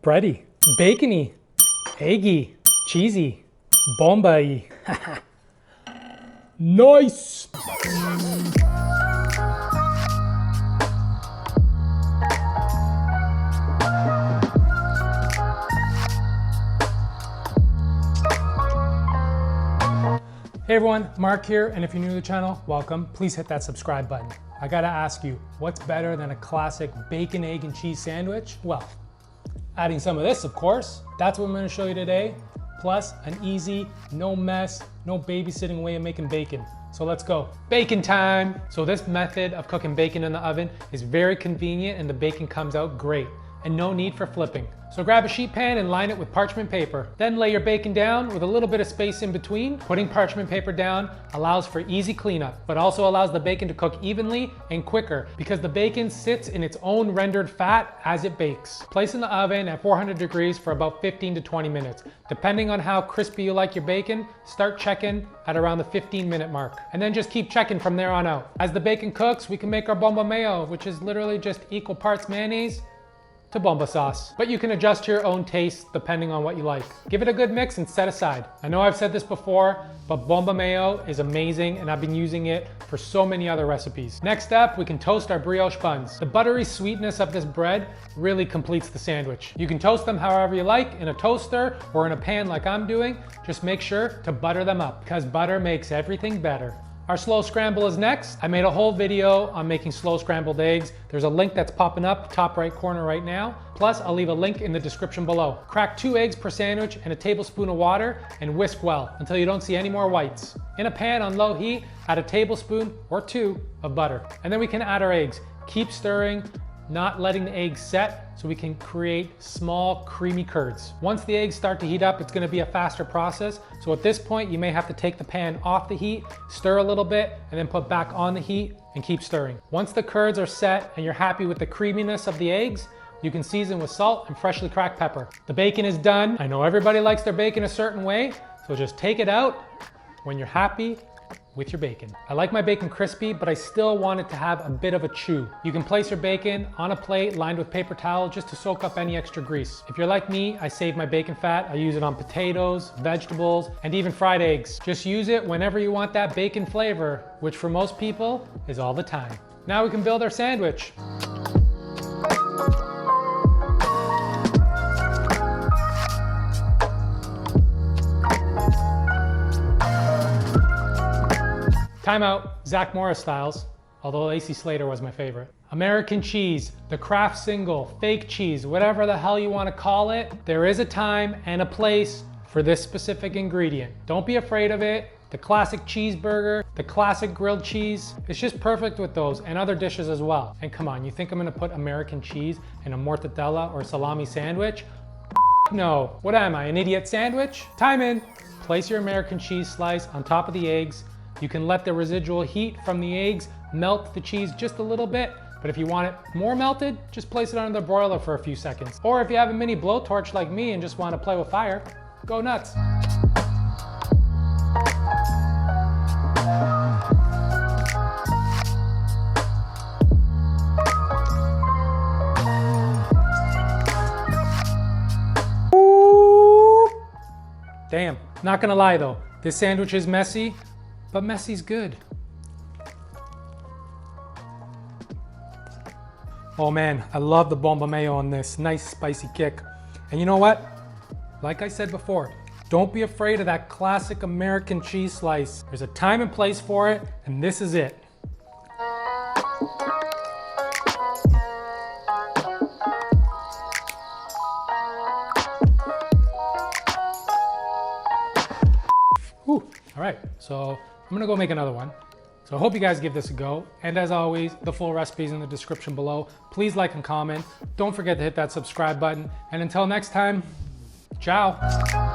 bready, bacony, eggy, cheesy, bomba-y. Nice! Hey everyone, Mark here, and if you're new to the channel, welcome. Please hit that subscribe button. I gotta ask you, what's better than a classic bacon, egg, and cheese sandwich? Well, adding some of this, of course. That's what I'm gonna show you today. Plus, an easy, no mess, no babysitting way of making bacon. So let's go. Bacon time! So this method of cooking bacon in the oven is very convenient and the bacon comes out great. And no need for flipping. So grab a sheet pan and line it with parchment paper. Then lay your bacon down with a little bit of space in between. Putting parchment paper down allows for easy cleanup, but also allows the bacon to cook evenly and quicker because the bacon sits in its own rendered fat as it bakes. Place in the oven at 400 degrees for about 15 to 20 minutes. Depending on how crispy you like your bacon, start checking at around the 15-minute mark. And then just keep checking from there on out. As the bacon cooks, we can make our bomba mayo, which is literally just equal parts mayonnaise to bomba sauce. But you can adjust to your own taste depending on what you like. Give it a good mix and set aside. I know I've said this before, but bomba mayo is amazing and I've been using it for so many other recipes. Next up, we can toast our brioche buns. The buttery sweetness of this bread really completes the sandwich. You can toast them however you like, in a toaster or in a pan like I'm doing. Just make sure to butter them up because butter makes everything better. Our slow scramble is next. I made a whole video on making slow scrambled eggs. There's a link that's popping up top right corner right now. Plus, I'll leave a link in the description below. Crack 2 eggs per sandwich and a tablespoon of water and whisk well until you don't see any more whites. In a pan on low heat, add a tablespoon or 2 of butter. And then we can add our eggs. Keep stirring, not letting the eggs set so we can create small creamy curds. Once the eggs start to heat up, it's gonna be a faster process. So at this point, you may have to take the pan off the heat, stir a little bit, and then put back on the heat and keep stirring. Once the curds are set and you're happy with the creaminess of the eggs, you can season with salt and freshly cracked pepper. The bacon is done. I know everybody likes their bacon a certain way, so just take it out when you're happy with your bacon. I like my bacon crispy, but I still want it to have a bit of a chew. You can place your bacon on a plate lined with paper towel just to soak up any extra grease. If you're like me, I save my bacon fat. I use it on potatoes, vegetables, and even fried eggs. Just use it whenever you want that bacon flavor, which for most people is all the time. Now we can build our sandwich. Time out, Zach Morris styles, although AC Slater was my favorite. American cheese, the Kraft single, fake cheese, whatever the hell you want to call it, there is a time and a place for this specific ingredient. Don't be afraid of it. The classic cheeseburger, the classic grilled cheese, it's just perfect with those and other dishes as well. And come on, you think I'm gonna put American cheese in a mortadella or salami sandwich? No, what am I, an idiot sandwich? Time in. Place your American cheese slice on top of the eggs. You can let the residual heat from the eggs melt the cheese just a little bit, but if you want it more melted, just place it under the broiler for a few seconds. Or if you have a mini blowtorch like me and just want to play with fire, go nuts. Ooh. Damn, not gonna lie though, this sandwich is messy, but messy's good. Oh man, I love the bomba mayo on this. Nice spicy kick. And you know what? Like I said before, don't be afraid of that classic American cheese slice. There's a time and place for it, and this is it. Whew. All right, so I'm gonna go make another one. So I hope you guys give this a go. And as always, the full recipe is in the description below. Please like and comment. Don't forget to hit that subscribe button. And until next time, ciao.